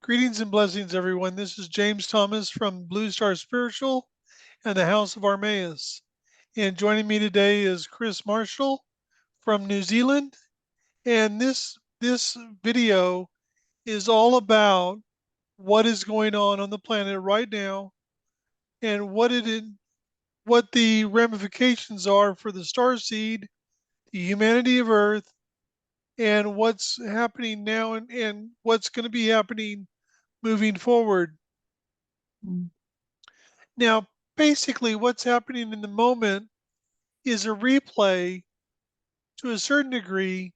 Greetings and blessings, everyone. This is James Thomas from Blue Star Spiritual and the House of Armaeus. And joining me today is Chris Marshall from New Zealand. And this video is all about what is going on the planet right now and what the ramifications are for the star seed, the humanity of Earth, and what's happening now and what's going to be happening moving forward. Mm. Now, basically, what's happening in the moment is a replay to a certain degree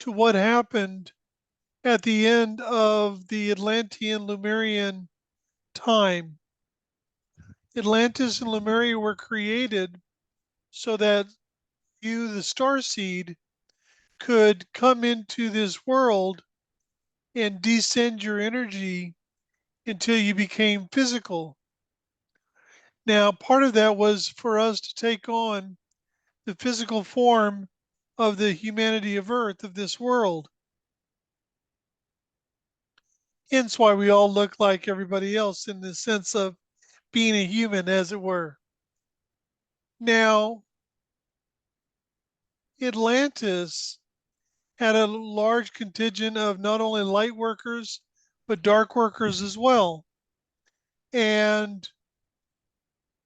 to what happened at the end of the Atlantean Lemurian time. Atlantis and Lemuria were created so that you, the star seed, could come into this world and descend your energy until you became physical. Now, part of that was for us to take on the physical form of the humanity of Earth, of this world. Hence why we all look like everybody else in the sense of being a human, as it were. Now, Atlantis had a large contingent of not only light workers, but dark workers as well. And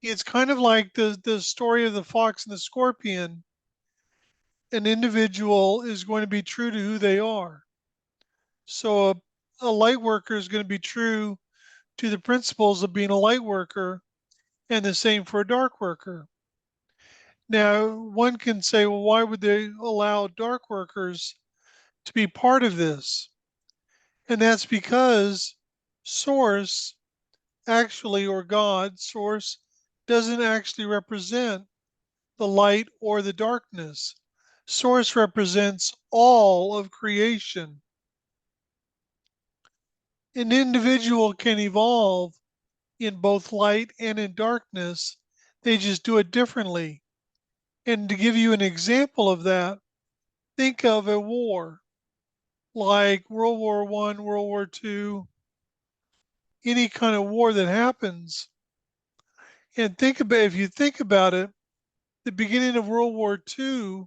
it's kind of like the story of the fox and the scorpion. An individual is going to be true to who they are. So a light worker is going to be true to the principles of being a light worker, and the same for a dark worker. Now, one can say, well, why would they allow dark workers to be part of this? And that's because Source actually, or God, Source, doesn't actually represent the light or the darkness. Source represents all of creation. An individual can evolve in both light and in darkness, they just do it differently. And to give you an example of that, think of a war like World War I, World War II, any kind of war that happens. And think about if you think about it, the beginning of World War II,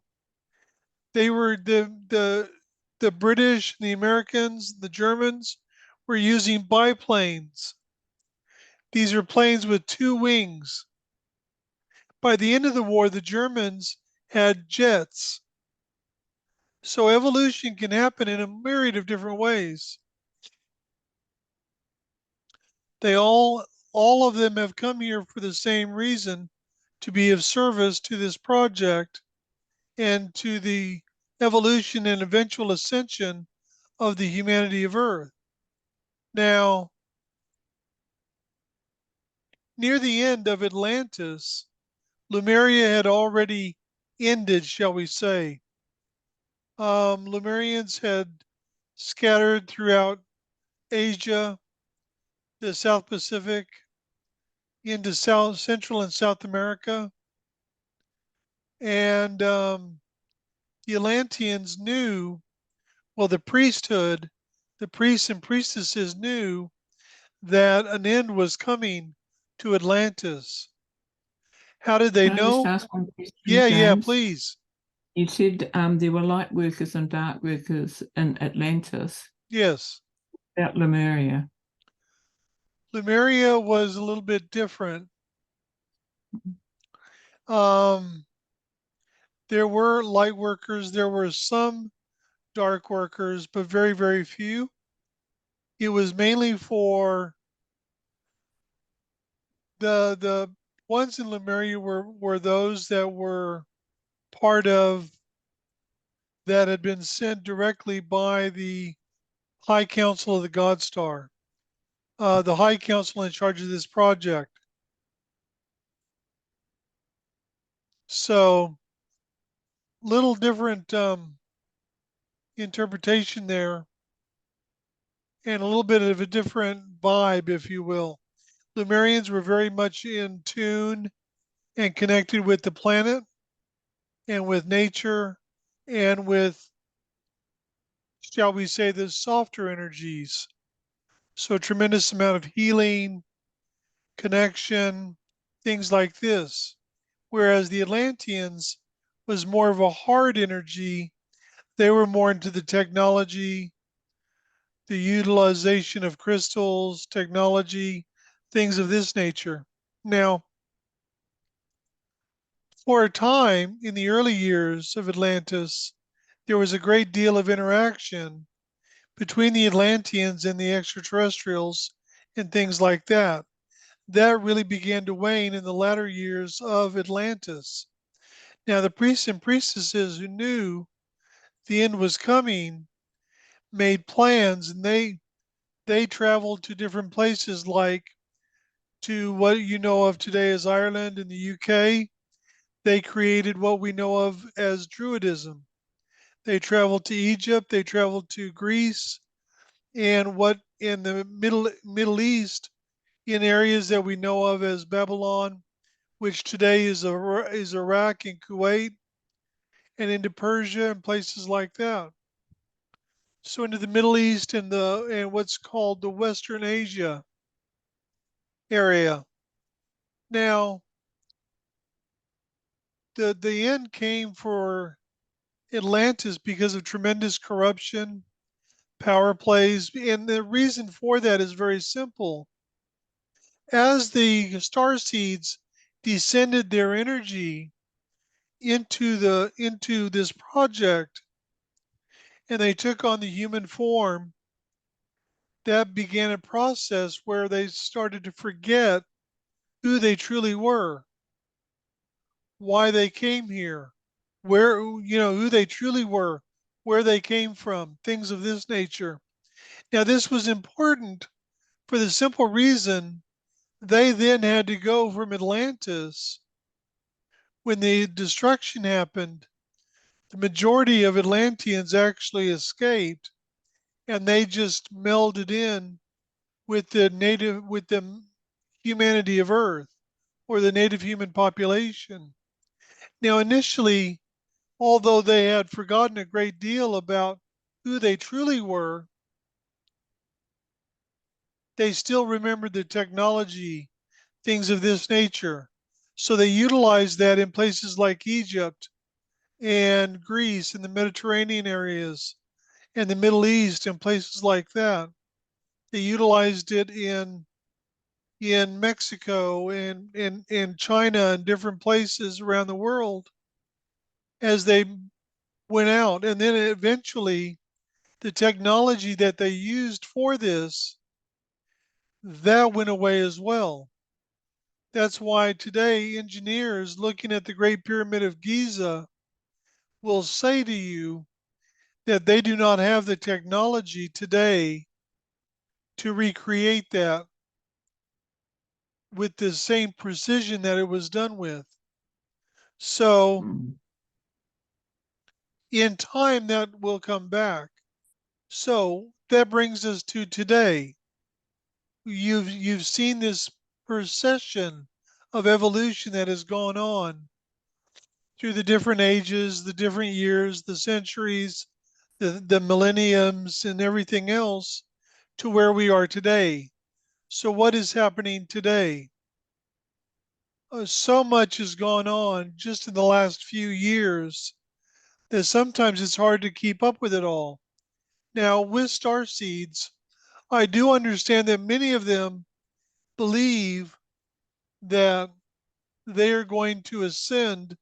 they were the British, the Americans, the Germans were using biplanes. These are planes with two wings. By the end of the war, the Germans had jets. So evolution can happen in a myriad of different ways. They all of them have come here for the same reason, to be of service to this project and to the evolution and eventual ascension of the humanity of Earth. Now, near the end of Atlantis, Lemuria had already ended, shall we say. Lemurians had scattered throughout Asia, the South Pacific, into Central and South America. And the Atlanteans knew, well, the priesthood, the priests and priestesses knew that an end was coming to Atlantis. How did they Can I just know? ask one question, Yeah, James? please. You said there were light workers and dark workers in Atlantis. Yes. About Lemuria. Lemuria was a little bit different. Um, there were light workers, there were some dark workers, but very, very few. It was mainly for the ones in Lemuria were those that were part of that had been sent directly by the High Council of the God Star, the High Council in charge of this project. So, little different interpretation there, and a little bit of a different vibe, if you will. Lemurians were very much in tune and connected with the planet and with nature and with, shall we say, the softer energies. So a tremendous amount of healing, connection, things like this. Whereas the Atlanteans was more of a hard energy. They were more into the technology, the utilization of crystals, technology, things of this nature. Now, for a time in the early years of Atlantis, there was a great deal of interaction between the Atlanteans and the extraterrestrials and things like that. That really began to wane in the latter years of Atlantis. Now, the priests and priestesses who knew the end was coming made plans, and they traveled to different places, like to what you know of today as Ireland and the UK. They created what we know of as Druidism. They traveled to Egypt, they traveled to Greece, and what in the Middle East, in areas that we know of as Babylon, which today is Iraq and Kuwait, and into Persia and places like that. So into the Middle East and what's called the Western Asia area. Now, the end came for Atlantis because of tremendous corruption, power plays, and the reason for that is very simple. As the star seeds descended their energy into this project and they took on the human form, that began a process where they started to forget who they truly were, why they came here, where, who they truly were, where they came from, things of this nature. Now, this was important for the simple reason they then had to go from Atlantis when the destruction happened. The majority of Atlanteans actually escaped and they just melded in with the humanity of Earth or the native human population. Now, initially, although they had forgotten a great deal about who they truly were, they still remembered the technology, things of this nature. So they utilized that in places like Egypt and Greece and the Mediterranean areas and the Middle East and places like that. They utilized it in Mexico and in China and different places around the world as they went out. And then eventually the technology that they used for this, that went away as well. That's why today engineers looking at the Great Pyramid of Giza will say to you that they do not have the technology today to recreate that with the same precision that it was done with. So Mm. in time that will come back. So that brings us to today. You've seen this procession of evolution that has gone on through the different ages, the different years, the centuries, the millenniums, and everything else to where we are today. So, what is happening today? So much has gone on just in the last few years that sometimes it's hard to keep up with it all. Now, with star seeds, I do understand that many of them believe that they are going to ascend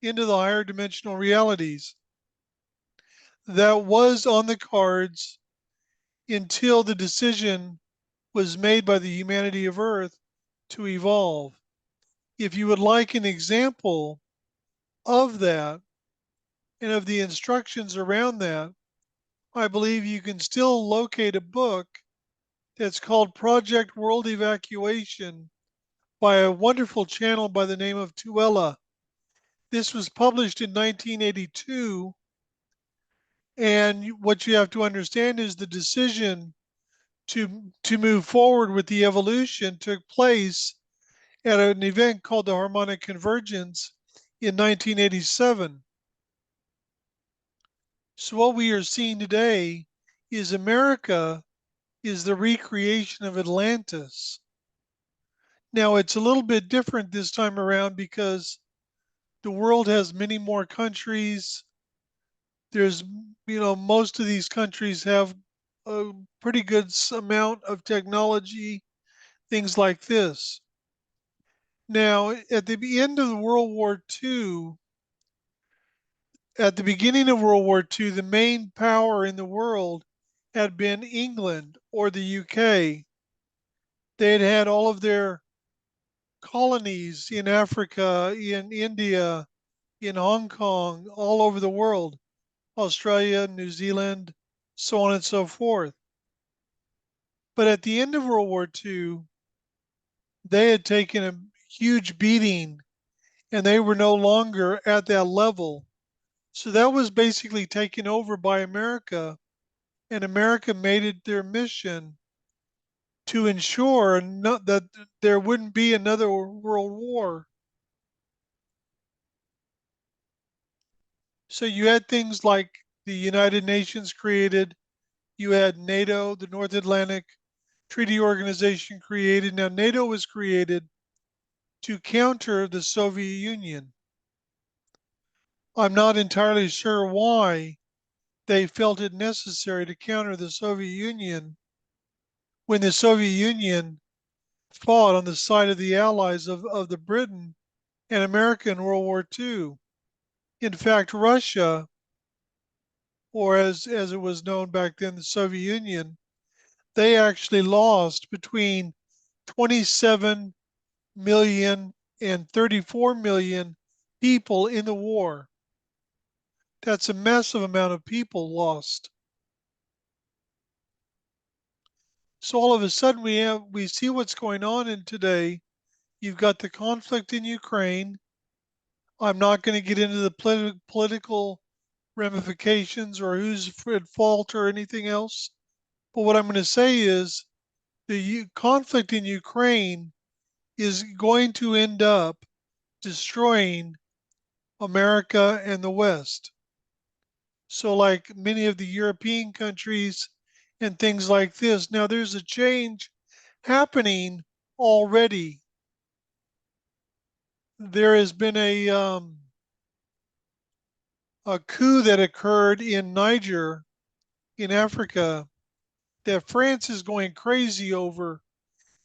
into the higher dimensional realities. That was on the cards until the decision was made by the humanity of Earth to evolve. If you would like an example of that and of the instructions around that, I believe you can still locate a book that's called Project World Evacuation by a wonderful channel by the name of Tuella. This was published in 1982. And what you have to understand is the decision to move forward with the evolution took place at an event called the Harmonic Convergence in 1987. So what we are seeing today is America is the recreation of Atlantis. Now, it's a little bit different this time around because the world has many more countries. There's, most of these countries have a pretty good amount of technology, things like this. Now, at the end of the World War II, at the beginning of World War II, the main power in the world had been England or the UK. They had had all of their colonies in Africa, in India, in Hong Kong, all over the world, Australia, New Zealand, so on and so forth. But at the end of World War II, they had taken a huge beating and they were no longer at that level. So that was basically taken over by America, and America made it their mission to ensure that there wouldn't be another world war. So you had things like the United Nations created, you had NATO, the North Atlantic Treaty Organization created. Now, NATO was created to counter the Soviet Union. I'm not entirely sure why they felt it necessary to counter the Soviet Union when the Soviet Union fought on the side of the Allies of the Britain and America in World War II. In fact, Russia, or as it was known back then, the Soviet Union, they actually lost between 27 million and 34 million people in the war. That's a massive amount of people lost. So all of a sudden we see what's going on in today. You've got the conflict in Ukraine. I'm not going to get into the political ramifications or who's at fault or anything else. But what I'm going to say is the conflict in Ukraine is going to end up destroying America and the West. So, like many of the European countries and things like this, now there's a change happening already. There has been a coup that occurred in Niger, in Africa, that France is going crazy over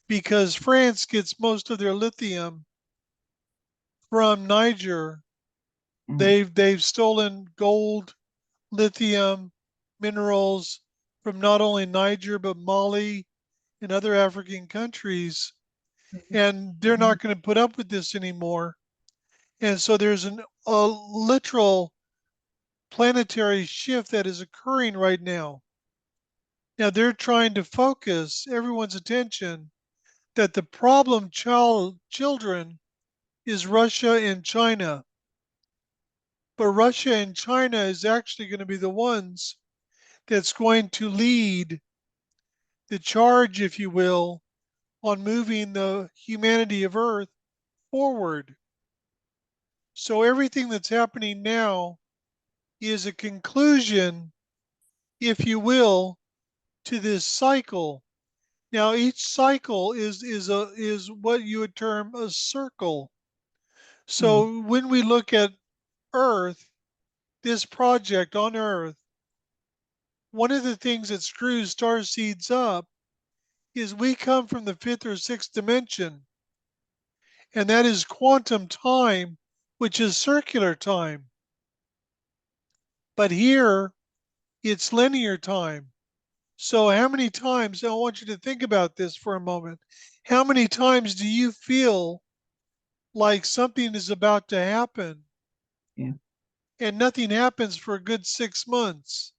because France gets most of their lithium from Niger. Mm. They've stolen gold, lithium, minerals from not only Niger but Mali and other African countries, and they're not going to put up with this anymore. And so there's a literal planetary shift that is occurring right now. Now they're trying to focus everyone's attention that the problem children is Russia and China. But Russia and China is actually going to be the ones that's going to lead the charge, if you will, on moving the humanity of Earth forward. So everything that's happening now is a conclusion, if you will, to this cycle. Now each cycle is what you would term a circle. Mm. So when we look at Earth, this project on Earth, one of the things that screws star seeds up is we come from the fifth or sixth dimension, and that is quantum time, which is circular time. But here, it's linear time. So, how many times, I want you to think about this for a moment. How many times do you feel like something is about to happen Yeah. and nothing happens for a good 6 months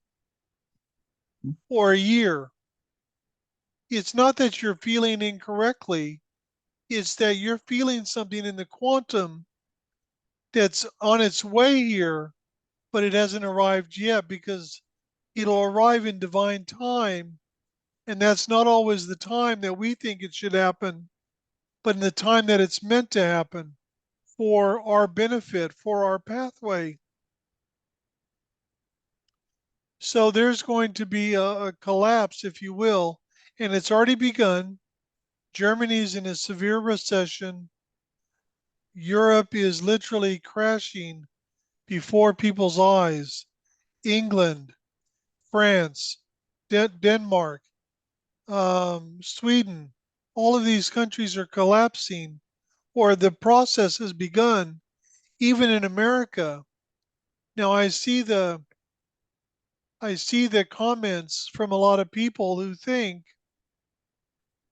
Mm. or a year? It's not that you're feeling incorrectly, it's that you're feeling something in the quantum that's on its way here, but it hasn't arrived yet because it'll arrive in divine time. And that's not always the time that we think it should happen, but in the time that it's meant to happen for our benefit, for our pathway. So there's going to be a collapse, if you will. and it's already begun. Germany's in a severe recession. Europe is literally crashing before people's eyes. England, France, Denmark, Sweden, all of these countries are collapsing, or the process has begun, even in America. Now I see the comments from a lot of people who think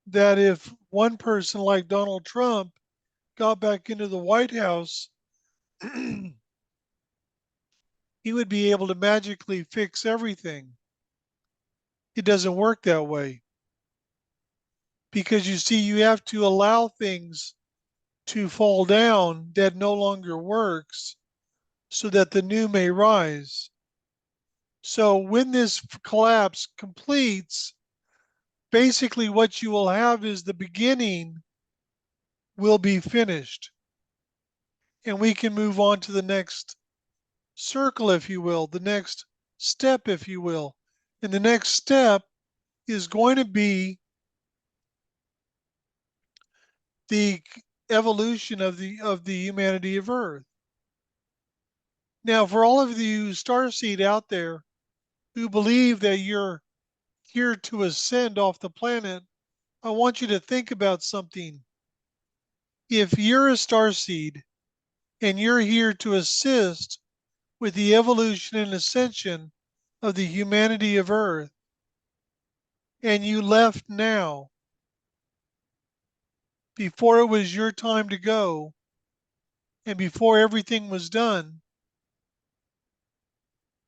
that if one person like Donald Trump got back into the White House, he would be able to magically fix everything. It doesn't work that way because you see, you have to allow things to fall down that no longer works so that the new may rise. So when this collapse completes, basically what you will have is the beginning will be finished. And we can move on to the next circle, if you will, the next step, if you will. And the next step is going to be the evolution of the humanity of Earth. Now, for all of you starseed out there who believe that you're here to ascend off the planet, I want you to think about something. If you're a starseed and you're here to assist with the evolution and ascension of the humanity of Earth, and you left now before it was your time to go and before everything was done,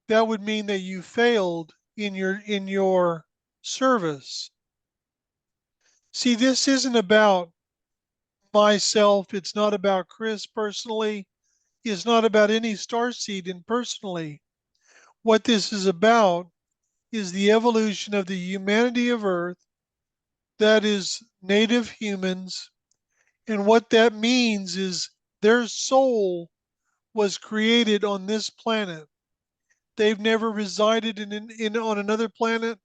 that would mean that you failed in your service. See, this isn't about myself, it's not about Chris personally, it's not about any starseed and personally. What this is about is the evolution of the humanity of Earth, that is native humans. And what that means is their soul was created on this planet. They've never resided in on another planet.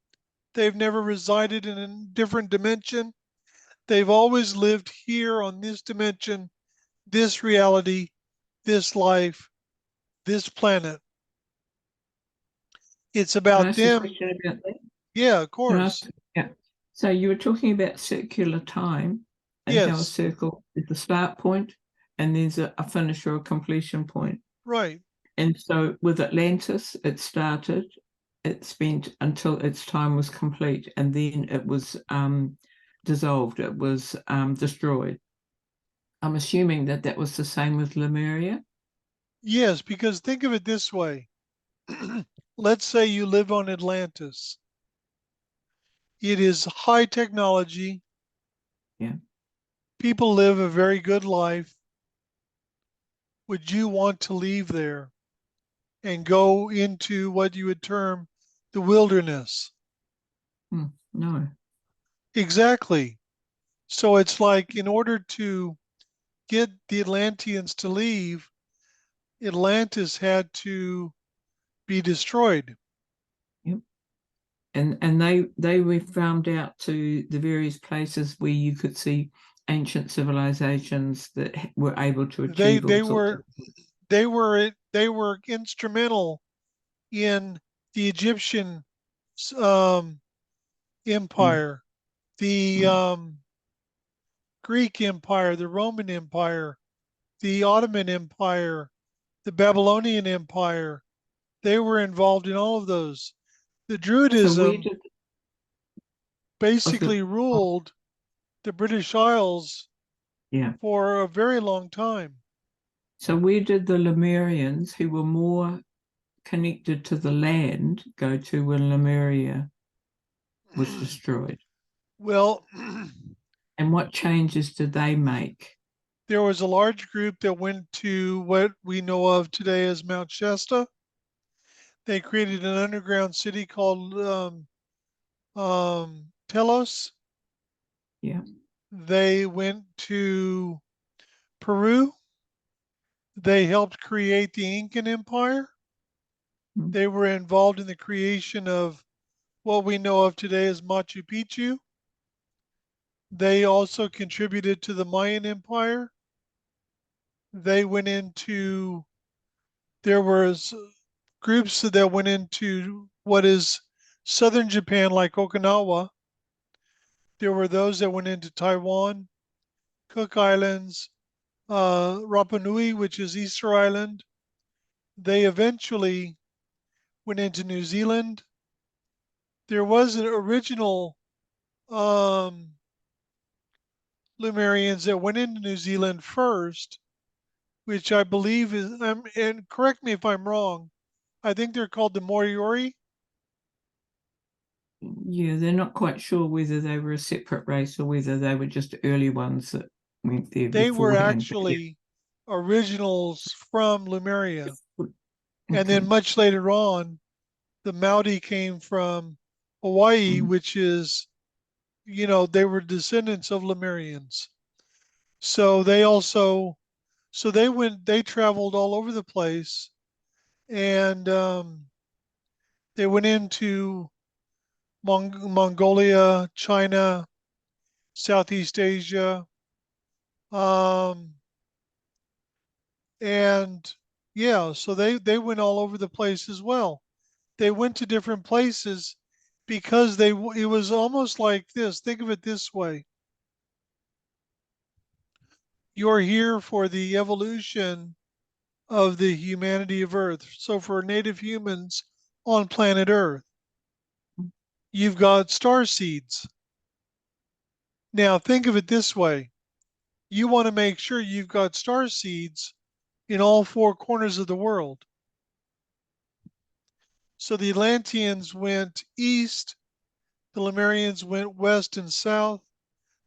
They've never resided in a different dimension. They've always lived here on this dimension, this reality, this life, this planet. It's Can I about ask a them. question about that? Yeah, of Can I course. ask? Yeah. So you were talking about circular time and how a Yes, circle is the start point and there's a finish or a completion point. right. And so with Atlantis, it started, it spent until its time was complete, and then it was dissolved, it was destroyed. I'm assuming that that was the same with Lemuria. Yes, because think of it this way. Let's say you live on Atlantis. It is high technology. Yeah. People live a very good life. Would you want to leave there and go into what you would term the wilderness? No. Exactly. So it's like in order to get the Atlanteans to leave, Atlantis had to be destroyed. Yep. And they were farmed out to the various places where you could see ancient civilizations that were able to They achieve all they sorts of were they were instrumental in the Egyptian um, mm, empire, the mm. Greek empire, the Roman empire, the Ottoman empire, the Babylonian empire. They were involved in all of those. The So where Druidism did I was going basically ruled the British Isles yeah. for a very long time. So where did the Lemurians, who were more connected to the land, go to when Lemuria was destroyed? Well, And what changes did they make? there was a large group that went to what we know of today as Mount Shasta. They created an underground city called Telos. Yeah. They went to Peru. They helped create the Incan Empire. Mm. They were involved in the creation of what we know of today as Machu Picchu. They also contributed to the Mayan Empire. They went into, there was groups that went into what is southern Japan, like Okinawa. There were those that went into Taiwan, Cook Islands, Rapa Nui, which is Easter Island. They eventually went into New Zealand. There was an original um, Lemurians that went into New Zealand first, which I believe is, and correct me if I'm wrong, I think they're called the Moriori. Yeah, they're not quite sure whether they were a separate race or whether they were just early ones that went there They were beforehand. But yeah, actually originals from Lemuria. And then okay. much later on, the Maori came from Hawaii, Mm, which is, they were descendants of Lemurians. So they also, so they traveled all over the place, and they went into Mongolia, China, Southeast Asia, um, and yeah, so they went all over the place as well. They went to different places because it was almost like this. Think of it this way: you're here for the evolution of the humanity of Earth. So for native humans on planet Earth, you've got star seeds. Now think of it this way: you want to make sure you've got star seeds in all four corners of the world. So the Atlanteans went east, the Lemurians went west and south.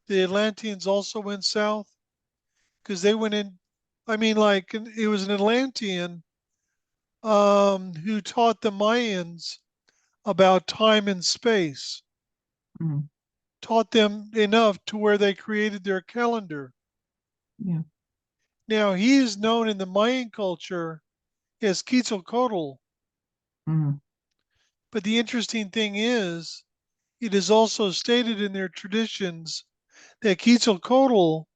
The Atlanteans also went south because they went in. I mean, like it was an Atlantean who taught the Mayans about time and space, mm, taught them enough to where they created their calendar. yeah. Now, he is known in the Mayan culture as Quetzalcoatl, Mm, but the interesting thing is, it is also stated in their traditions that Quetzalcoatl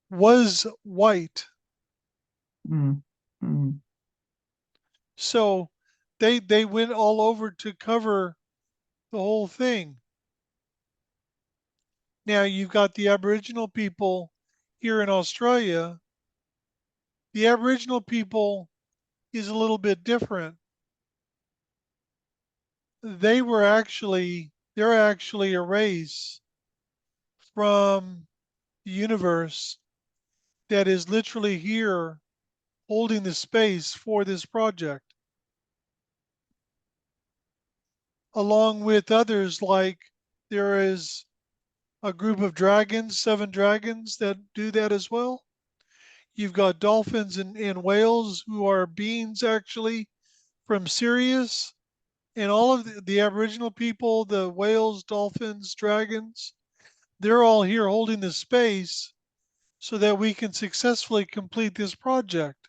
was white. mm, mm, So they went all over to cover the whole thing. Now you've got the Aboriginal people here in Australia. The Aboriginal people is a little bit different. They're actually a race from the universe that is literally here holding the space for this project, along with others like there is a group of dragons, 7 dragons that do that as well. You've got dolphins and whales who are beings actually from Sirius, and all of the Aboriginal people, the whales, dolphins, dragons, they're all here holding the space so that we can successfully complete this project.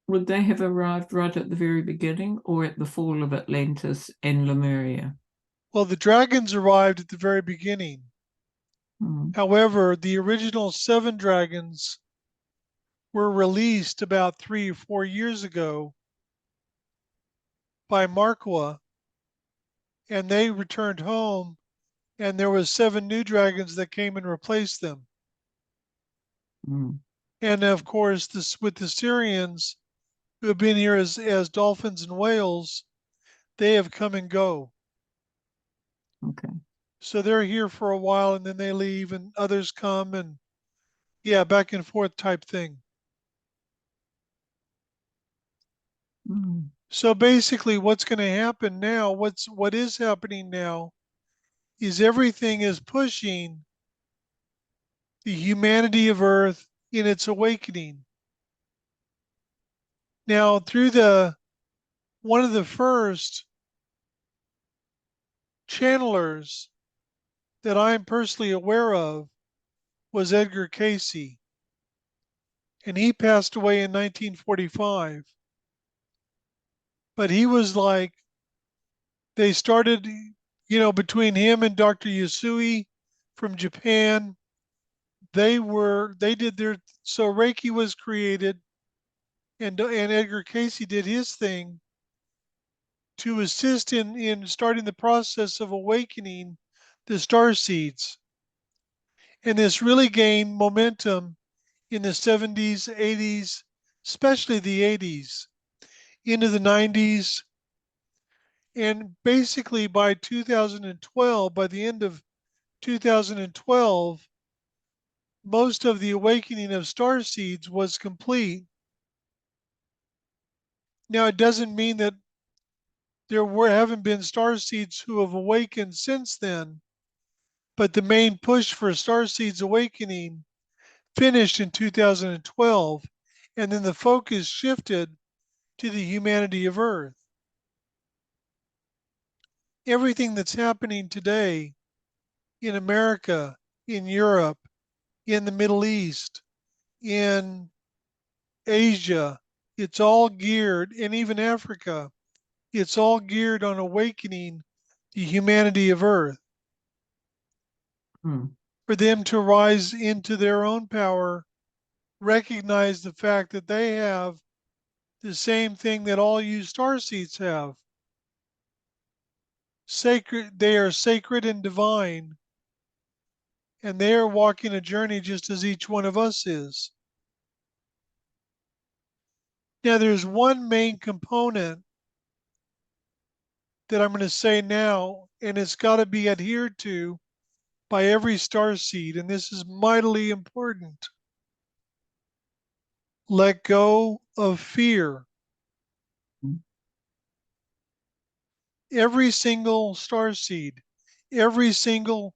would they have arrived right at the very beginning or at the fall of Atlantis and Lemuria? Well, the dragons arrived at the very beginning. Mm, However, the original 7 dragons were released about 3 or 4 years ago by Marqua, and they returned home, and there was 7 new dragons that came and replaced them. mm, And of course, this with the Syrians who have been here as dolphins and whales, they have come and go. okay. So they're here for a while and then they leave and others come and yeah, back and forth type thing. Mm, So basically what's going to happen now, what is happening now is everything is pushing the humanity of Earth in its awakening. Now through the one of the first channelers that I'm personally aware of was Edgar Casey, and he passed away in 1945. But he was like They started, between him and Dr. Yasui from Japan, they did their, so Reiki was created, and Edgar Casey did his thing to assist in starting the process of awakening the star seeds. And this really gained momentum in the 70s, 80s, especially the 80s, into the 90s. And basically by 2012, by the end of 2012, most of the awakening of star seeds was complete. Now, it doesn't mean that haven't been star seeds who have awakened since then, but the main push for star seeds awakening finished in 2012, and then the focus shifted to the humanity of Earth. Everything that's happening today in America, in Europe, in the Middle East, in Asia, it's all geared, and even Africa, it's all geared on awakening the humanity of Earth Mm. for them to rise into their own power, recognize the fact that they have the same thing that all you starseeds have. Sacred, they are sacred and divine, and they are walking a journey just as each one of us is. Now, there's one main component that I'm going to say now, and it's got to be adhered to by every star seed, and this is mightily important. Let go of fear. Mm. Every single star seed, every single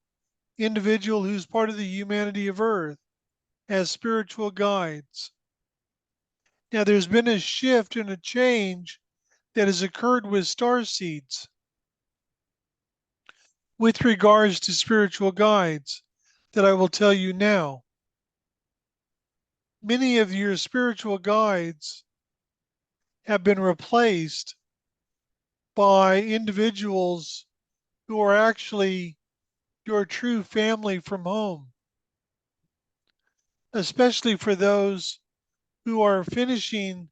individual who's part of the humanity of Earth has spiritual guides. Now, there's been a shift and a change that has occurred with star seeds with regards to spiritual guides that I will tell you now. Many of your spiritual guides have been replaced by individuals who are actually your true family from home, especially for those who are finishing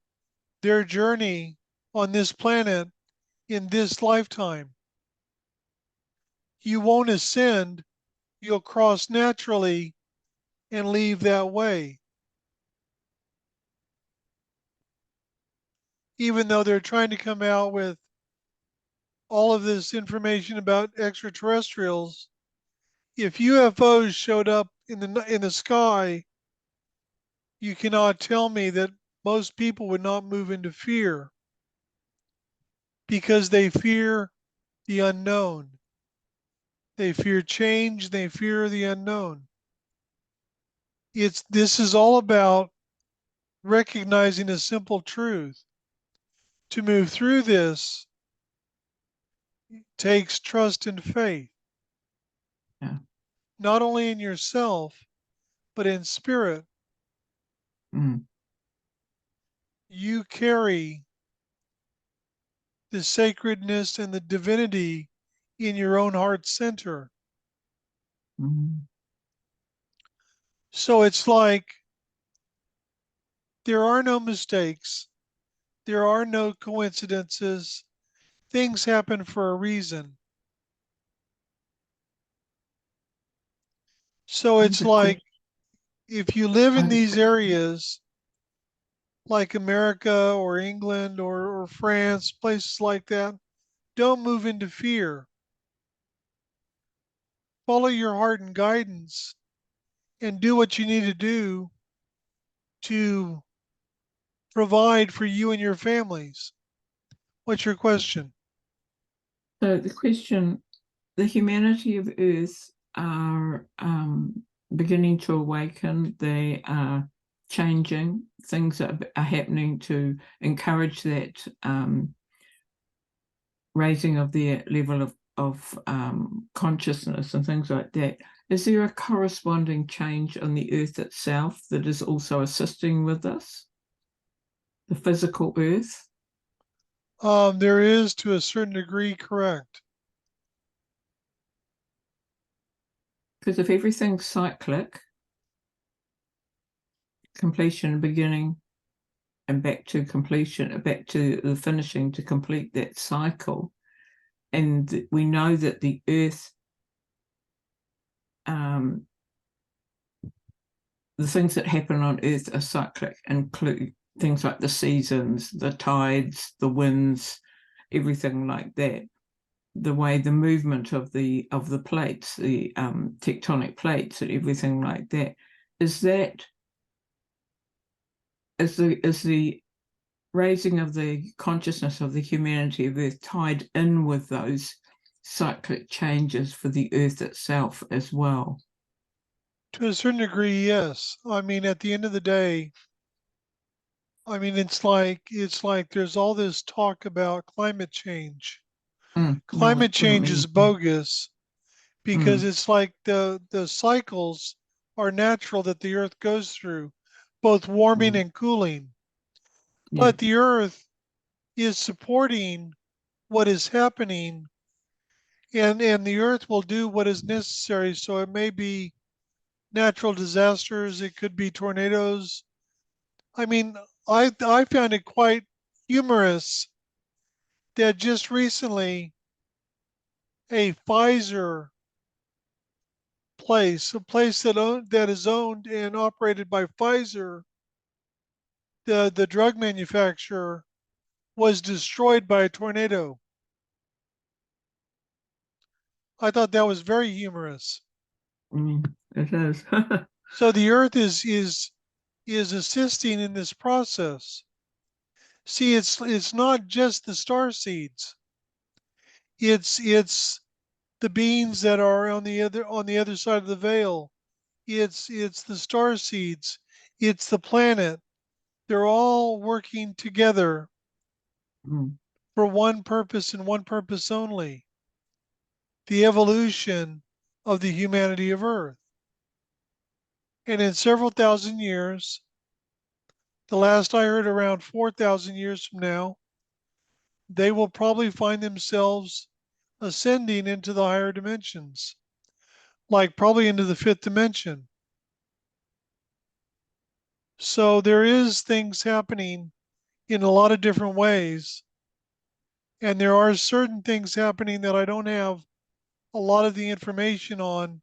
their journey on this planet in this lifetime. You won't ascend, you'll cross naturally and leave that way. Even though they're trying to come out with all of this information about extraterrestrials, if UFOs showed up in the sky, you cannot tell me that most people would not move into fear because they fear the unknown. They fear change, they fear the unknown. This is all about recognizing a simple truth. To move through this takes trust and faith, Yeah. not only in yourself, but in spirit. Mm. You carry the sacredness and the divinity in your own heart center. Mm. So it's like there are no mistakes, there are no coincidences. Things happen for a reason. So I it's have a question. like if you live I in have a these question. areas like America or England or France, places like that, don't move into fear. Follow your heart and guidance and do what you need to do to provide for you and your families. What's your question? So the question, the humanity of Earth are beginning to awaken. They are changing. Things are happening to encourage that raising of their level of consciousness and things like that. Is there a corresponding change on the Earth itself that is also assisting with this? The physical Earth? There is to a certain degree correct. Because if everything's cyclic, completion, beginning, and back to completion, back to the finishing to complete that cycle, and we know that the earth, um, the things that happen on earth are cyclic, include things like the seasons, the tides, the winds, everything like that. The way the movement of the plates, the tectonic plates, and everything like that, is that is the raising of the consciousness of the humanity of Earth tied in with those cyclic changes for the Earth itself as well. To a certain degree, yes. I mean, at the end of the day, I mean, it's like there's all this talk about climate change. Yeah, I Climate wouldn't change is mean. bogus because Mm, it's like the cycles are natural that the earth goes through, both warming mm, and cooling. yeah. But the earth is supporting what is happening, and the earth will do what is necessary. So it may be natural disasters, it could be tornadoes. I mean, I found it quite humorous that just recently a Pfizer place, a place that is owned and operated by Pfizer, the drug manufacturer, was destroyed by a tornado. I thought that was very humorous. It is. So the Earth is assisting in this process. See, it's not just the star seeds. It's the beings that are on the other side of the veil. It's the star seeds. It's the planet. They're all working together Mm, for one purpose and one purpose only: the evolution of the humanity of Earth. And in several thousand years, the last I heard around 4,000 years from now, they will probably find themselves ascending into the higher dimensions, like probably into the fifth dimension. So there is things happening in a lot of different ways. And there are certain things happening that I don't have a lot of the information on,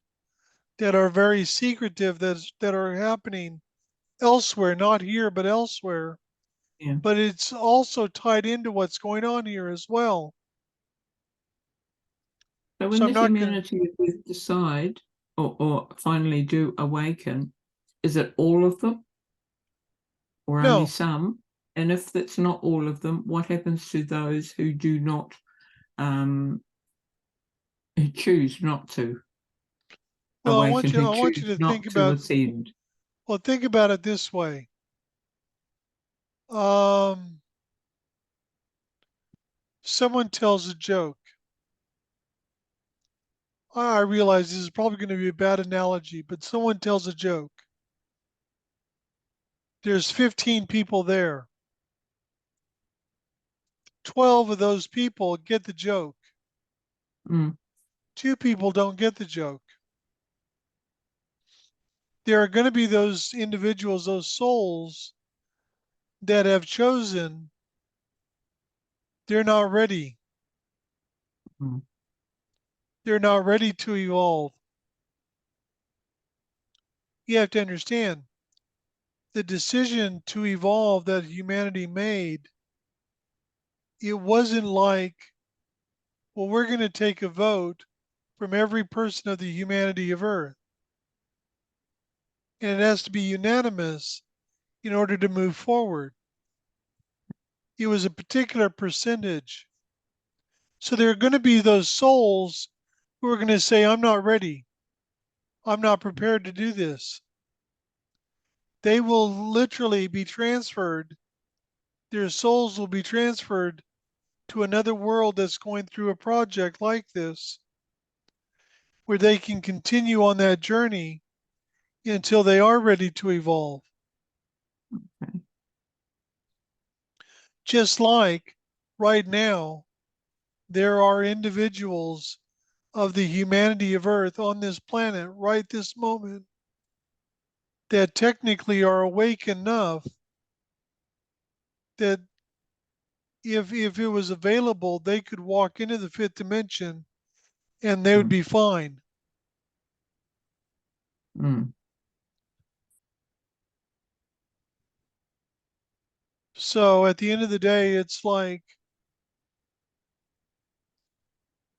that are very secretive, that are happening elsewhere, not here, but elsewhere. yeah. But it's also tied into what's going on here as well. So So when the I'm not going to, humanity of Earth decide or finally do awaken, is it all of them or only no. some? And if that's not all of them, what happens to those who do not, um, who choose not to Well, awaken, I who want you choose to think not to about, ascend? well, think about it this way. Um, Someone tells a joke. I realize this is probably going to be a bad analogy, but someone tells a joke. There's 15 people there. 12 of those people get the joke. Mm, 2 people don't get the joke. There are going to be those individuals, those souls that have chosen they're not ready. mm, They're not ready to evolve. You have to understand the decision to evolve that humanity made. It wasn't like, well, we're going to take a vote from every person of the humanity of Earth, and it has to be unanimous in order to move forward. It was a particular percentage. So there are going to be those souls who are going to say, I'm not ready. I'm not prepared to do this. They will literally be transferred, their souls will be transferred to another world that's going through a project like this, where they can continue on that journey until they are ready to evolve. okay. Just like right now, there are individuals of the humanity of Earth on this planet right this moment that technically are awake enough that if it was available, they could walk into the fifth dimension and they would mm, be fine. mm. So at the end of the day, it's like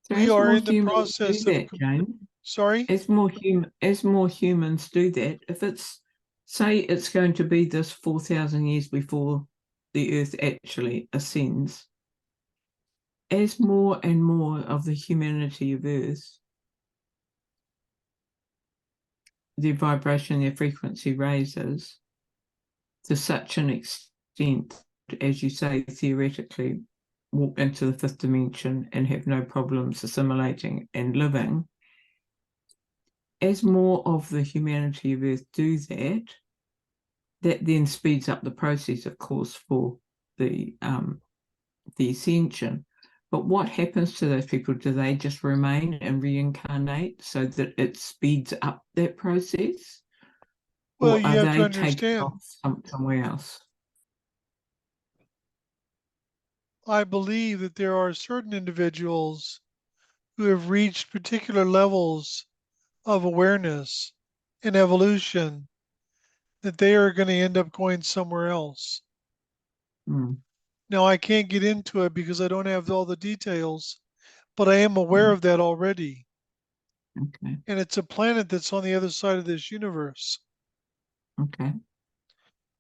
So we as are more in the humans do process of, that, Jane, sorry? as more humans do that, if it's say it's going to be this 4,000 years before the Earth actually ascends, as more and more of the humanity of Earth, their vibration, their frequency raises to such an extent, as you say, theoretically, walk into the fifth dimension and have no problems assimilating and living. As more of the humanity of Earth do that, that then speeds up the process, of course, for the ascension. But what happens to those people? Do they just remain and reincarnate so that it speeds up that process? Well, Or you are have to they taken understand, off somewhere else? I believe that there are certain individuals who have reached particular levels of awareness and evolution that they are going to end up going somewhere else. Mm, Now, I can't get into it because I don't have all the details, but I am aware mm, of that already. okay, And it's a planet that's on the other side of this universe. okay.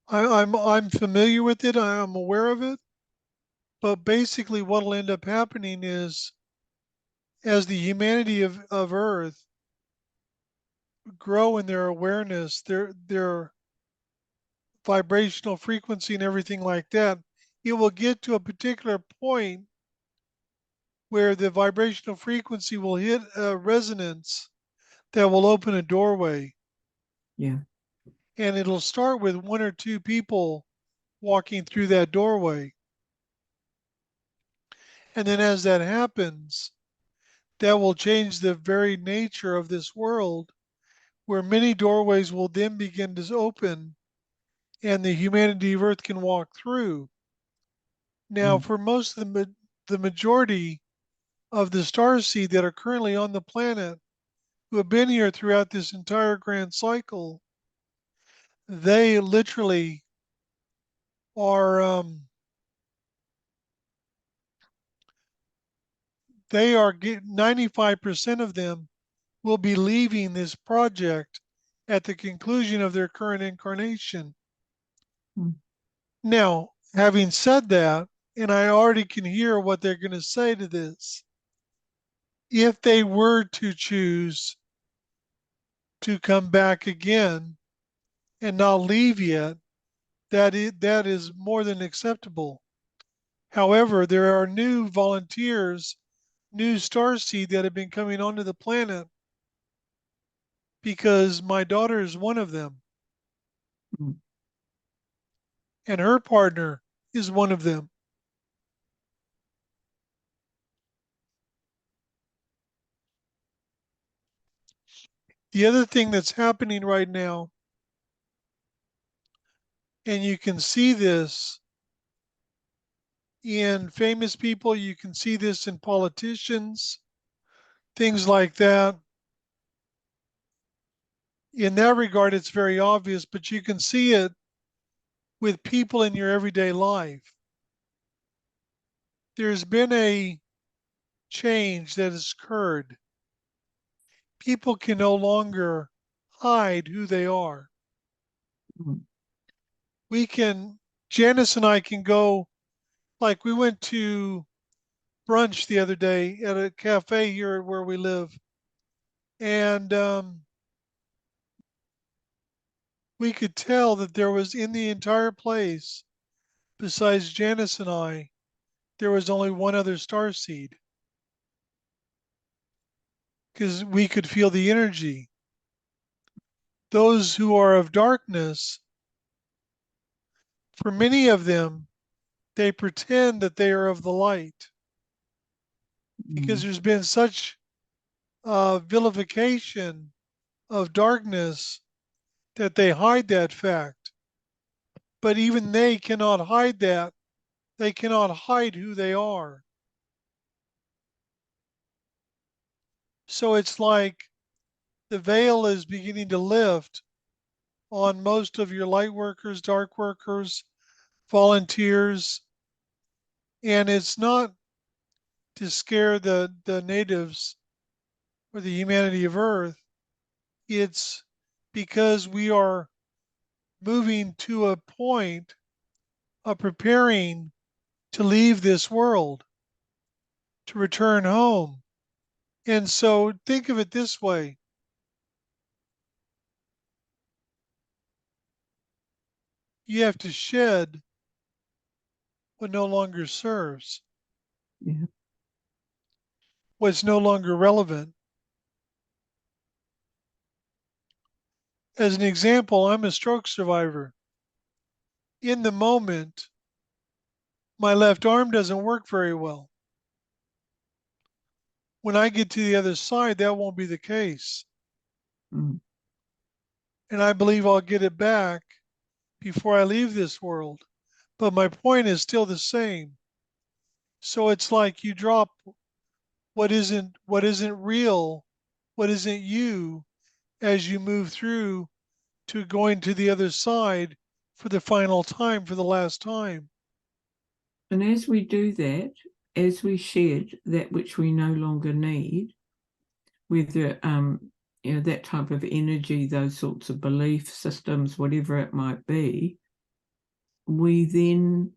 I'm familiar with it. I'm aware of it. But basically, what'll end up happening is, as the humanity of Earth grow in their awareness, their vibrational frequency and everything like that, it will get to a particular point where the vibrational frequency will hit a resonance that will open a doorway. Yeah. And it'll start with one or two people walking through that doorway. And then as that happens, that will change the very nature of this world, where many doorways will then begin to open and the humanity of Earth can walk through. Now, Mm, for most of the majority of the star seed that are currently on the planet who have been here throughout this entire grand cycle, they literally are they are 95% of them will be leaving this project at the conclusion of their current incarnation. mm, Now, having said that, and I already can hear what they're going to say to this, if they were to choose to come back again and not leave yet, that is more than acceptable. However, there are new volunteers, new starseed that have been coming onto the planet because my daughter is one of them, mm, and her partner is one of them. The other thing that's happening right now, and you can see this in famous people, you can see this in politicians, things like that. In that regard, it's very obvious, but you can see it with people in your everyday life. There's been a change that has occurred. People can no longer hide who they are. mm, We can, Janice and I can go, like we went to brunch the other day at a cafe here where we live, and we could tell that there was in the entire place, besides Janice and I, there was only one other star seed because we could feel the energy. Those who are of darkness, for many of them, they pretend that they are of the light because mm. there's been such vilification of darkness that they hide that fact. But even they cannot hide that. They cannot hide who they are. So it's like the veil is beginning to lift on most of your light workers, dark workers, volunteers. And it's not to scare the natives or the humanity of Earth. It's because we are moving to a point of preparing to leave this world, to return home. And so think of it this way: you have to shed what no longer serves, Yeah. what's no longer relevant. As an example, I'm a stroke survivor. In the moment, my left arm doesn't work very well. When I get to the other side, that won't be the case. Mm, And I believe I'll get it back before I leave this world. But my point is still the same. So it's like you drop what isn't real, what isn't you, as you move through to going to the other side for the final time, for the last time. and as we do that, as we shed that which we no longer need, whether that type of energy, those sorts of belief systems, whatever it might be, we then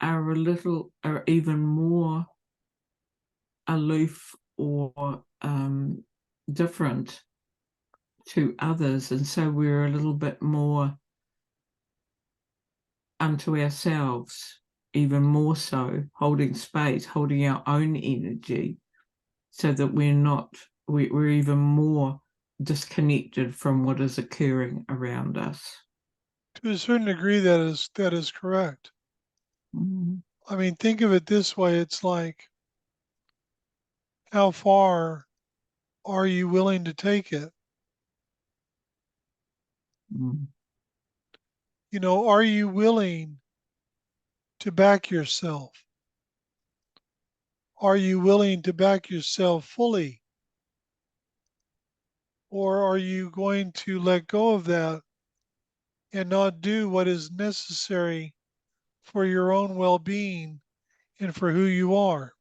are even more aloof or different to others, and so we're a little bit more unto ourselves, even more so, holding space, holding our own energy, so that we're even more disconnected from what is occurring around us. To a certain degree, that is correct. Mm, I mean, think of it this way: it's like, how far are you willing to take it? mm, Are you willing to back yourself? Are you willing to back yourself fully? Or are you going to let go of that and not do what is necessary for your own well being and for who you are?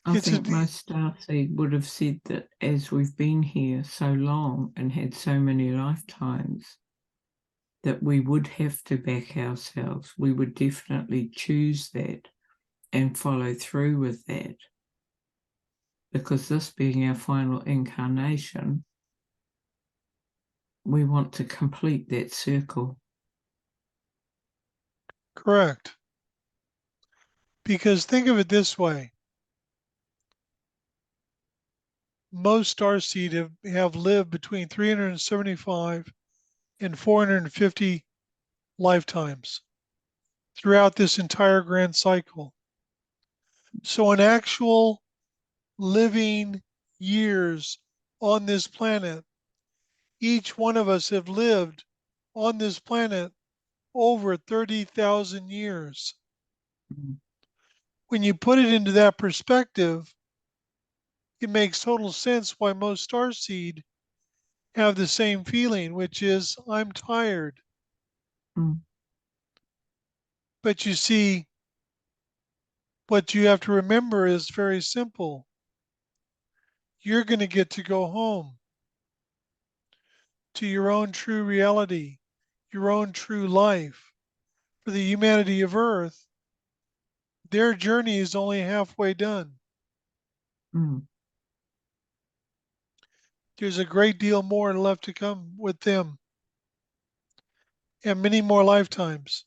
I It's a, think most starseed would have said that as we've been here so long and had so many lifetimes, that we would have to back ourselves. We would definitely choose that and follow through with that, because this being our final incarnation, we want to complete that circle. correct. Because think of it this way: most starseed have lived between 375 and 450 lifetimes throughout this entire grand cycle. So, in actual living years on this planet, each one of us have lived on this planet over 30,000 years. Mm, When you put it into that perspective, it makes total sense why most starseed have the same feeling, which is, I'm tired. mm, But you see, what you have to remember is very simple. You're going to get to go home to your own true reality, your own true life. For the humanity of Earth, their journey is only halfway done. mm, There's a great deal more left to come with them, and many more lifetimes.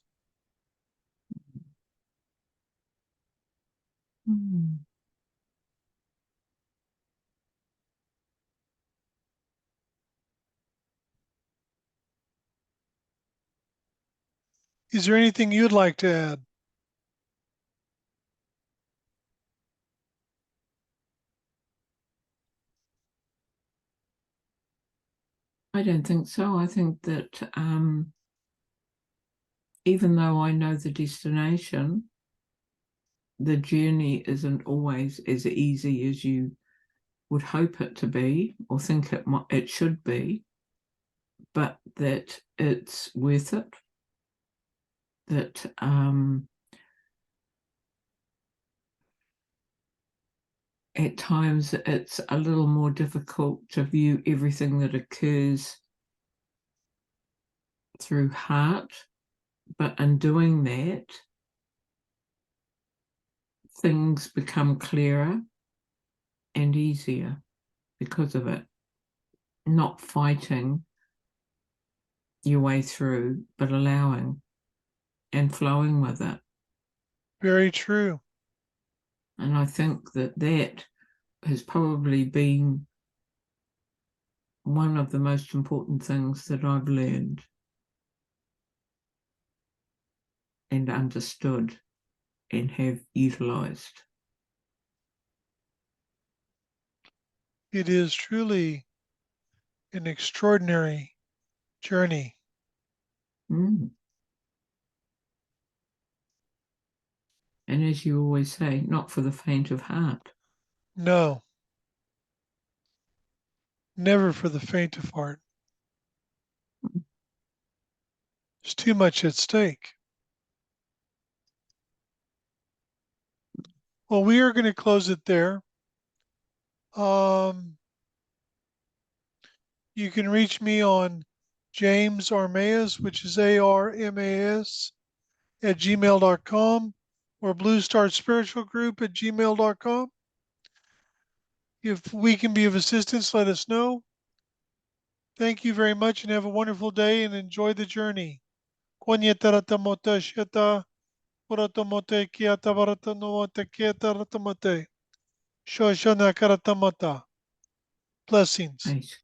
mm. Is there anything you'd like to add? I don't think so. I think that even though I know the destination, the journey isn't always as easy as you would hope it to be or think it should be, but that it's worth it. That at times it's a little more difficult to view everything that occurs through heart, but in doing that, things become clearer and easier because of it. Not fighting your way through, but allowing and flowing with it. Very true. And I think that that has probably been one of the most important things that I've learned and understood and have utilised. It is truly an extraordinary journey. Mm. And as you always say, not for the faint of heart. No, never for the faint of heart. There's too much at stake. Well, we are going to close it there. Um, you can reach me on James Armaeus, which is ARMAS at gmail.com, or Blue Star Spiritual Group at gmail.com. If we can be of assistance, let us know. Thank you very much and have a wonderful day and enjoy the journey. Kwanyataratamota sheta, Puratamote kiata baratanomote kiata ratamate. Shoshana karatamata. Blessings. Nice.